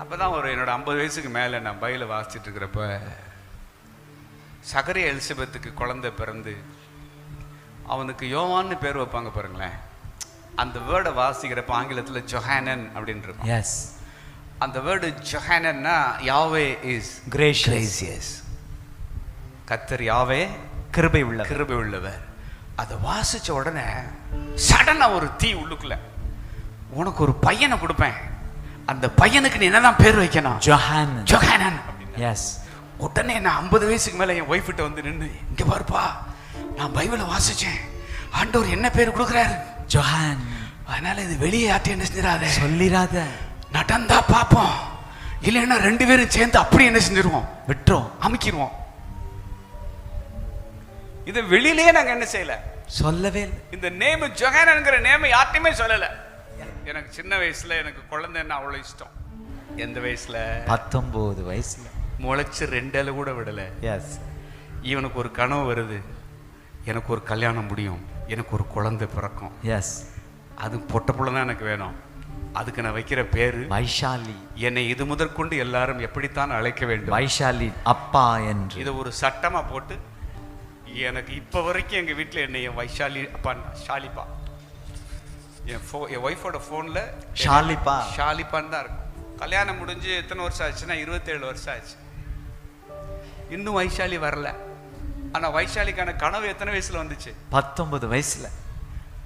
அப்போதான் என்னோட 50 வயசுக்கு மேலே நான் பைபிளை வாசிச்சுட்டு இருக்கிறப்ப சகரிய எலிசபெத்துக்கு குழந்தை பிறந்து அவனுக்கு யோவான்னு பேர் வைப்பாங்க பாருங்களேன். அந்த வேர்டை வாசிக்கிறப்ப ஆங்கிலத்தில் ஜொஹானன் அப்படின்னு இருக்கும். எஸ், அந்த வேர்டு ஜொஹானன்னா யாவே இஸ் கிரேசியஸ். கர்த்தர் யாவே கிருபை உள்ளவர். அதை வாசிச்ச உடனே சடனா ஒரு தீ உள்ளுக்குள்ள, உனக்கு ஒரு பையனை கொடுப்பேன், அந்த பையனுக்கு நீ என்னதான் பேர் வைக்கணும்? ஜொஹானன். எஸ். உடனே நான் 50 வயசுக்கு மேல என் ஒய்ஃப் கிட்ட வந்து நின்று, இங்க பாருப்பா, நான் பைபிளை வாசிச்சேன், ஆண்டவர் என்ன பேர் கொடுக்குறாரு? ஜொஹான். அதனால இது வெளியே யார்ட்டையும் என்ன செஞ்சிடாத, சொல்லிராத. நடந்தா பாப்போம், இல்லைன்னா 2 பேரும் சேர்ந்து அப்படி என்ன செஞ்சிருவோம், விட்டுரும், அமுக்கிடுவோம். இது வெளியிலேயே நாங்க என்ன செய்யல, சொல்லவே இல்லை. இந்த நேம் ஜொஹானன்ங்கிற நேம் யார்ட்டையுமே சொல்லல. எனக்கு சின்ன வயசுல எனக்கு குழந்தைன்னா அவ்வளவு இஷ்டம். எந்த வயசுல? 19 வயசுல. முளைச்சு 2 கூட விடல. எஸ். இவனுக்கு ஒரு கனவு வருது, எனக்கு ஒரு கல்யாணம் முடியும், எனக்கு ஒரு குழந்தை பிறக்கும். எஸ். அது பொட்ட புள்ள தான் எனக்கு வேணும். அதுக்கு நான் வைக்கிற பேரு வைஷாலி. என்னை இது முதற்கொண்டு எல்லாரும் எப்படித்தான் அழைக்க வேண்டும்? வைஷாலி அப்பா என்று. இதை ஒரு சட்டமா போட்டு எனக்கு இப்ப வரைக்கும் எங்க வீட்டுல என்னை வைஷாலி அப்பா, ஷாலிப்பா, என் ஒய்ஃபோட போன்ல ஷாலிப்பான்னு தான் இருக்கும். கல்யாணம் முடிஞ்சு எத்தனை வருஷம் ஆச்சுன்னா 27 வருஷம் ஆச்சு, இன்னும் வைஷாலி வரல. ஆனா வைஷாலிக்கான கனவு எத்தனை வயசுல வந்துச்சு? 19 வயசுல.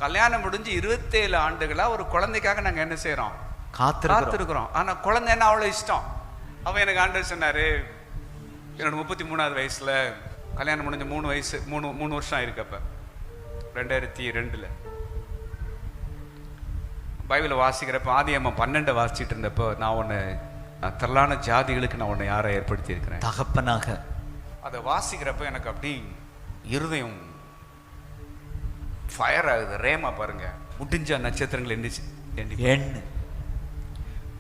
கல்யாணம் முடிஞ்சு 27 ஆண்டுகளா ஒரு குழந்தைக்காக நாங்க என்ன செய்யறோம்? காத்திருக்கிறோம். ஆனா குழந்தை என்ன அவ்வளவு இஷ்டம். அவன் எனக்கு ஆண்டவர் சொன்னாரு, என்னோட 33வது வயசுல கல்யாணம் முடிஞ்ச 3 வருஷம் ஆயிருக்கப்ப 2002 பைபிளை வாசிக்கிறப்ப ஆதியாகமம் 12 வாசிச்சுட்டு இருந்தப்போ, நான் உன்னை திரளான ஜாதிகளுக்கு நான் உன்னை யாரை ஏற்படுத்தி இருக்கிறேன் தகப்பனாக. அதை வாசிக்கிறப்ப எனக்கு அப்படி இருதயம் ஃபயர் ஆகுது. ரேமா பாருங்க, முடிஞ்ச நட்சத்திரங்கள் எண்ணு.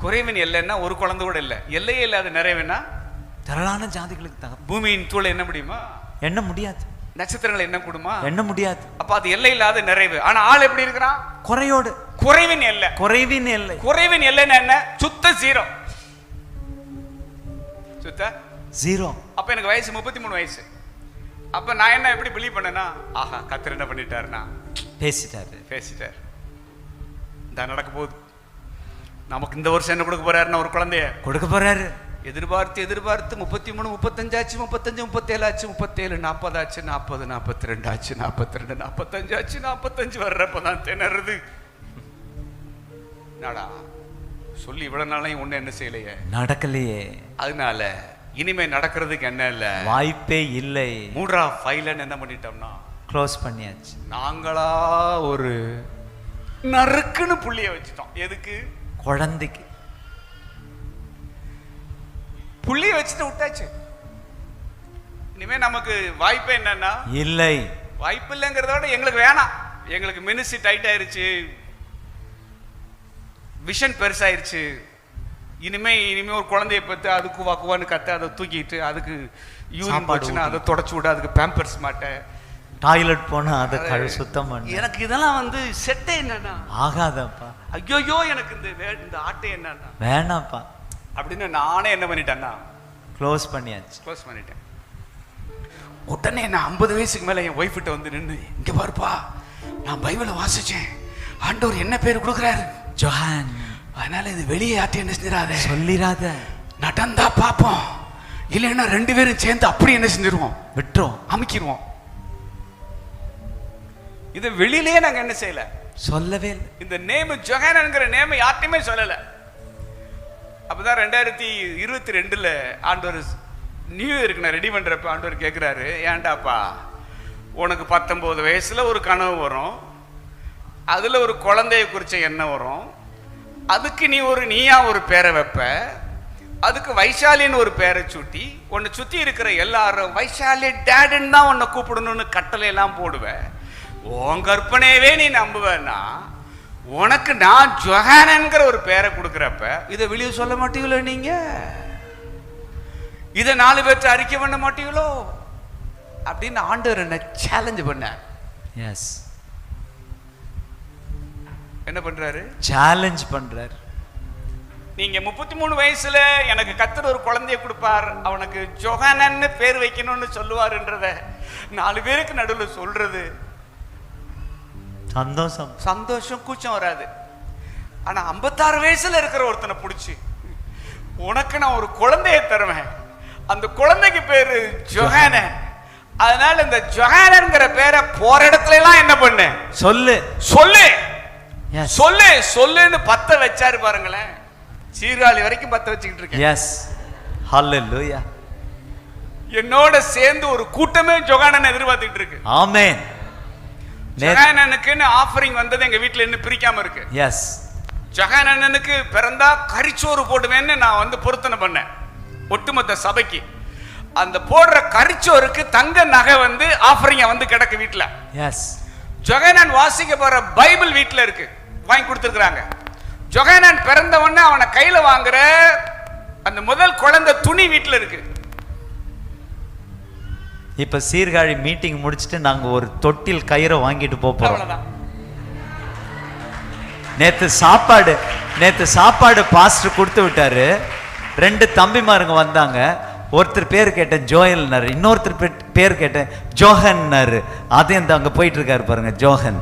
குறைவின் எல்லைன்னா ஒரு குழந்தை கூட இல்லை, எல்லையே இல்லாத நிறைவுன்னா திரளான ஜாதிகளுக்கு தகப்பன். பூமியின் தூளை என்ன முடியுமா? எண்ண முடியாது. நட்சத்திரங்கள் என்ன கூடுமா? எண்ண முடியாது. அப்ப அது எல்லை இல்லாத நிறைவு. ஆனா ஆள் எப்படி இருக்கிறான்? குறையோடு. குறைவின் எல்லை. குறைவின் எல்லைன்னா என்ன? சுத்த ஜீரோ. சுத்த ஜீரோ. அப்ப எனக்கு வயசு 33 வயசு. அப்ப நான் என்ன எப்படி பிலீவ் பண்ணேன்னா, ஆஹா கர்த்தர் என்ன பண்ணிட்டாருன்னா பேசிட்டாரு, தான் நடக்க போகுது. நமக்கு இந்த வருஷம் என்ன கொடுக்க போறாருன்னா, ஒரு குழந்தைய கொடுக்க போறாரு. எதிர்பார்த்து 33, 35 ஆச்சு, 35, 37 ஆச்சு, 37, 40 ஆச்சு, 40, 42 ஆச்சு, 42, 45 ஆச்சு, 45 வர்றப்பதான் திணறுது. நாடா சொல்லி இவ்வளவு நாளையும் ஒண்ணு என்ன செய்யலையே, நடக்கலையே. அதனால இனிமே நடக்கிறதுக்கு என்ன இல்ல, வாய்ப்பே இல்லை. மூட்ரா ஃபைல என்ன பண்ணிட்டோம்னா க்ளோஸ் பண்ணியாச்சு. நாங்களா ஒரு நறுக்குன்னு புள்ளிய வச்சுட்டோம். எதுக்கு? குழந்தைக்கு புள்ளிய வச்சுட்டு விட்டாச்சு. இனிமே நமக்கு வாய்ப்பே என்னன்னா இல்லை. வாய்ப்பு இல்லைங்கிறதோட எங்களுக்கு வேணாம். எங்களுக்கு மினிஸ்ட்ரி டைட் ஆயிருச்சு, விஷன் பெருசாயிருச்சு. இனிமே ஒரு குழந்தைய பத்து அது குவான்னு கத்த, அதை தூக்கிட்டு அதுக்கு யூரின் போச்சுன்னா அதை தொடச்சு விட, அதுக்கு பேம்பர்ஸ் மாட்ட, டாய்லெட் போனா அதை சுத்தம் பண்ண. எனக்கு இதெல்லாம் வந்து செட்டே என்னன்னா ஆகாதப்பா. ஐயோ எனக்கு இந்த ஆட்டை என்னன்னா வேணாப்பா அப்படின்னு நானே என்ன பண்ணிட்டேன்னா க்ளோஸ் பண்ணிட்டேன். உடனே நான் 50 வயசுக்கு மேல என் ஒய்ஃப் கிட்ட வந்து நின்று, இங்க பாருப்பா, நான் பைபிளை வாசிச்சேன், ஆண்டவர் என்ன பேர் கொடுக்குறாரு? ஜொஹான். அதனால இது வெளியே யார்ட்டையும் என்ன செஞ்சிடாத, சொல்லிராத. நடந்தா பாப்போம், இல்லைன்னா 2 பேரும் சேர்ந்து அப்படி என்ன செஞ்சிருவோம், விட்டுரும், அமுக்கிடுவோம். இது வெளியிலேயே நாங்க என்ன செய்யல, சொல்லவே இல்லை. இந்த நேம் ஜொஹானன்ங்கிற நேம் யார்ட்டையுமே சொல்லல. அப்பதான் 2022 ஆண்டவர் நியூ இயருக்கு நான் ரெடி பண்றப்ப ஆண்டவர் கேட்கிறாரு, ஏன்டாப்பா உனக்கு 19 வயசுல ஒரு கனவு வரும், அதுல ஒரு குழந்தைய குறிச்ச எண்ணம் வரும், அதுக்கு நீயா ஒரு பேரை வைப்ப, அதுக்கு வைஷாலின்னு ஒரு பேரை சுட்டி உன்னை சுத்தி இருக்கிற எல்லாரும் வைஷாலி டேடுன்னு தான் உன்னை கூப்பிடணும்னு கட்டளை எல்லாம் போடுவேன். உன் கற்பனையவே நீ நம்புவேன்னா, உனக்கு நான் ஜொஹானன்ங்கிற ஒரு பேரை கொடுக்குறப்ப இதை வெளியே சொல்ல மாட்டீங்களோ, நீங்க இதை 4 பேர்த்து அறிக்கை பண்ண மாட்டீங்களோ அப்படின்னு ஆண்டவர் என்ன சேலஞ்ச் பண்ணார். எஸ். என்ன பண்றாரு? சேலஞ்ச் பண்றாரு. நீங்க 33 வயசுல எனக்கு கர்த்தர் ஒரு குழந்தைய கொடுப்பார், அவனுக்கு ஜொஹானன்னு பேர் வைக்கணும்னு சொல்லுவாருன்றத 4 பேருக்கு நடுவில் சொல்றது சந்தோஷம் கூச்சம் வராது. ஆனா 56 வயசுல இருக்கிற ஒருத்தனை பிடிச்சி உனக்கு நான் ஒரு குழந்தைய தருவேன், அந்த குழந்தைக்கு பேரு ஜொஹானன், அதனால இந்த ஜொஹானன்ங்கிற பேரை போற இடத்துல எல்லாம் என்ன பண்ணு, சொல்லு சொல்லு சொல்லு சொல்லுன்னு பத்த வச்சாரு பாருங்களேன். சீர்காழி வரைக்கும் பத்த வச்சுக்கிட்டு இருக்கேன். எஸ் ஹல்லேலூயா. என்னோட சேர்ந்து ஒரு கூட்டமே ஜொஹானன் எதிர்பார்த்துக்கிட்டு இருக்கு. ஆமென். ஜொஹானனுக்குன்னு ஆஃபரிங் வந்தது எங்க வீட்ல இன்னும் பிரிக்காம இருக்கு. எஸ் ஜொஹானனுக்கு பிறந்தா கரிச்சோறு போடுவேன்னு நான் பொருத்தனை பண்ணேன் ஒட்டுமொத்த சபைக்கு. அந்த போடுற கரிச்சோருக்கு தங்க நகை ஆஃபரிங்க கிடக்கு வீட்டுல. எஸ் ஜொஹானன் வாசிக்க போற பைபிள் வீட்டுல இருக்கு, வாங்கி கொடுத்துருக்காங்க. ஜொஹானன் பிறந்த உடனே அவனை கையில வாங்குற அந்த முதல் குழந்தை துணி வீட்டுல இருக்கு. இப்ப சீர்காழி மீட்டிங் முடிச்சிட்டு நாங்க ஒரு தொட்டில் கயிறை வாங்கிட்டு போறோம். நேத்து சாப்பாடு பாஸ்டர் கொடுத்து விட்டாரு. 2 தம்பிமாருங்க வந்தாங்க. ஒருத்தர் பேர் கேட்டேன் ஜோயல்னாரு, இன்னொருத்தர் பேர் கேட்டேன் ஜோஹன்னாரு. அதே அங்க போயிட்டு இருக்காரு பாருங்க ஜோஹன்.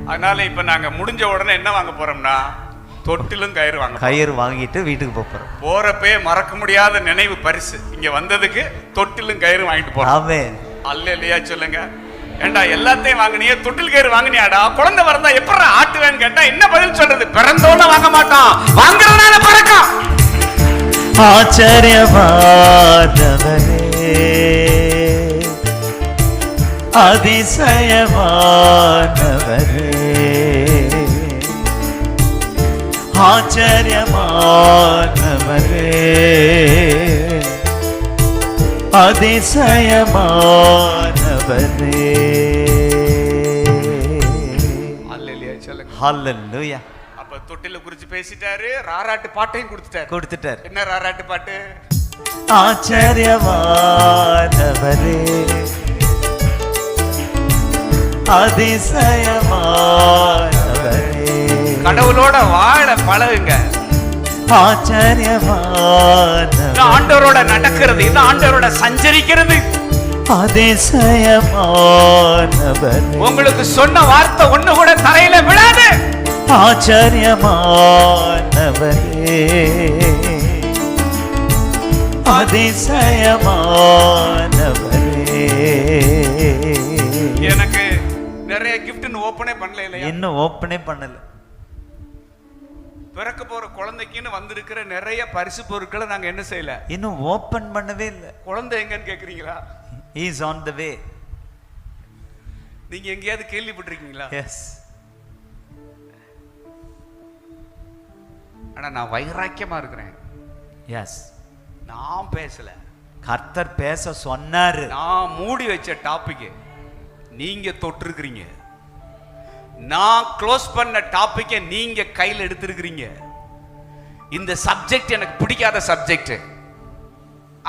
அதனால இப்ப நாங்க முடிஞ்ச உடனே என்ன வாங்க போறோம்னா தொட்டிலும் கயிறு வாங்கிட்டு வீட்டுக்கு போறோம். போறப்பே மறக்க முடியாத நினைவு பரிசு இங்க வந்ததுக்கு தொட்டிலும் கயிறு வாங்கிட்டு போறோம். ஆமென். அல்லேலூயா சொல்லுங்க. ஏண்டா எல்லாத்தையும் வாங்கினியே, தொட்டில் கயிறு வாங்கினியாடா, குழந்தை பிறந்தா எப்படா ஆட்டுவேன்னு கேட்டா என்ன பதில் சொல்றது? பிறந்தோட வாங்க மாட்டான், வாங்குறதுனால பறக்கும். ஆச்சரியமானவரே, அதிசயமானவரே, ஆச்சரியமானவரே, அதிசயமானவரே. அல்லேலூயா சொல்லுங்க. ஹல்லேலூயா. அப்ப தொட்டில குறிச்சு பேசிட்டாரு, ராராட்டு பாட்டையும் கொடுத்துட்டாரு. என்ன ராராட்டு பாட்டு? ஆச்சரியமானவரே, அதிசயமானவரே. கடவுளோட வாழ பழகுங்க. ஆச்சரியமானவரே, ஆண்டவரோட நடக்கிறது, இது ஆண்டவரோட சஞ்சரிக்கிறது. அதிசயமானவரே, உங்களுக்கு சொன்ன வார்த்தை ஒண்ணு கூட தரையில விழாது. ஆச்சரியமானவரே, அதிசயமானவரே. எனக்கு நிறைய கிஃப்ட் ஓபனே பண்ணல இல்லையா? இன்னும் ஓபனே பண்ணல. பிறக்க போற குழந்தைக்குன்னு வந்திருக்கிற நிறைய பரிசு பொருட்களை நாங்க என்ன செய்யல, இன்னும் ஓபன் பண்ணவே இல்லை. குழந்தை எங்கன்னு கேக்குறீங்களா? He is on the way. நீங்க எங்கேயாவது கேள்விப்பட்டிருக்கீங்களா? எஸ். ஆனா நான் வைராக்கியமா இருக்கிறேன். எஸ். நான் பேசல, கர்த்தர் பேச சொன்னாரு. நான் மூடி வச்ச டாபிக் நீங்க தொட்டிருக்கிறீங்க. நான் க்ளோஸ் பண்ண டாபிக்கை நீங்க கையில் எடுத்திருக்கிறீங்க. இந்த சப்ஜெக்ட் எனக்கு பிடிக்காத சப்ஜெக்ட்,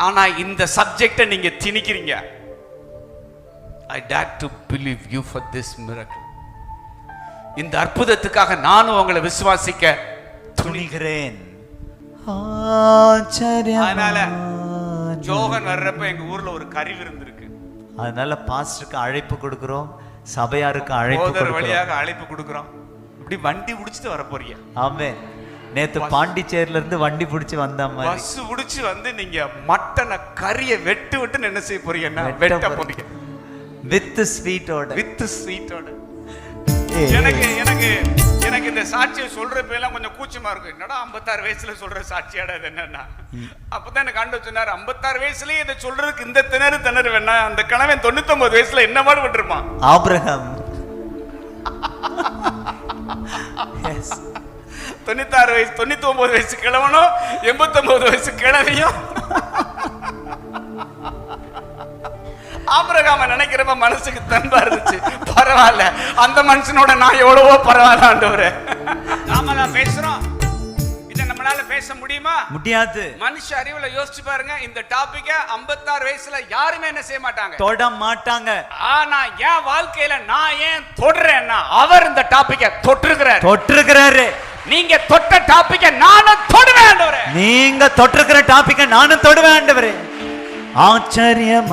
ஆனா இந்த சப்ஜெக்டை நீங்க திணிக்கிறீங்க. I dare to believe you for this miracle. இந்த அற்புதத்துக்காக நானும் உங்களை விசுவாசிக்க துணிகிறேன். அதனால ஜோகன் வர்றப்ப எங்க ஊர்ல ஒரு கறி விருந்து இருக்கு. அதனால பாஸ்டருக்கு அழைப்பு கொடுக்கிறோம், சபையாருக்கு அழைப்பு கொடுக்கிறோம், வழியாக அழைப்பு கொடுக்கிறோம். இப்படி வண்டி புடிச்சிட்டு வர போறீங்க. ஆமென். நேத்து பாண்டிச்சேரியில இருந்து வண்டி புடிச்சு வந்த மாதிரி பஸ் புடிச்சு நீங்க மட்டனை கறியை வெட்டு என்ன செய்ய போறீங்கன்னா வெட்ட போறீங்க. வித் ஸ்வீட்டோட. எனக்கு இந்த சாட்சியை சொல்றப்ப எல்லாம் கொஞ்சம் கூச்சமா இருக்கும். என்னடா 56 வயசுல சொல்ற சாட்சியாடா இது என்னன்னா? அப்பதான் எனக்கு ஆண்டவர் சொன்னாரு, 56 வயசுலயே இதை சொல்றதுக்கு இந்த திணறு வேணா, அந்த கணவன் 99 வயசுல என்ன மாதிரி விட்டுருப்பான்? ஆபிரகாம். 96 வயசு 99 வயசு கிழவனும் 89 வயசு கிழவையும் ஆபிரகாம நினைக்கிறப்ப மனசுக்கு தெம்பா இருந்துச்சு. பரவாயில்ல, அந்த மனுஷனோட நான் எவ்வளவோ பரவாயில்ல ஆண்டவரே. நாம பேசுறோம், இதை நம்மளால பேச முடியுமா? முடியாது. மனுஷ அறிவுல யோசிச்சு பாருங்க, இந்த டாபிக்க 56 வயசுல யாருமே என்ன செய்ய மாட்டாங்க, தொட மாட்டாங்க. ஆனா என் வாழ்க்கையில நான் ஏன் தொடுறேன்னா அவர் இந்த டாபிக்க தொட்டிருக்கிறாரு. நீங்க தொட்ட டாபிக்க நானும் தொடுவேன் ஆண்டவரே. நீங்க தொட்டிருக்கிற டாபிக்க நானும் தொடுவேன் ஆண்டவரே. ஆச்சரியம்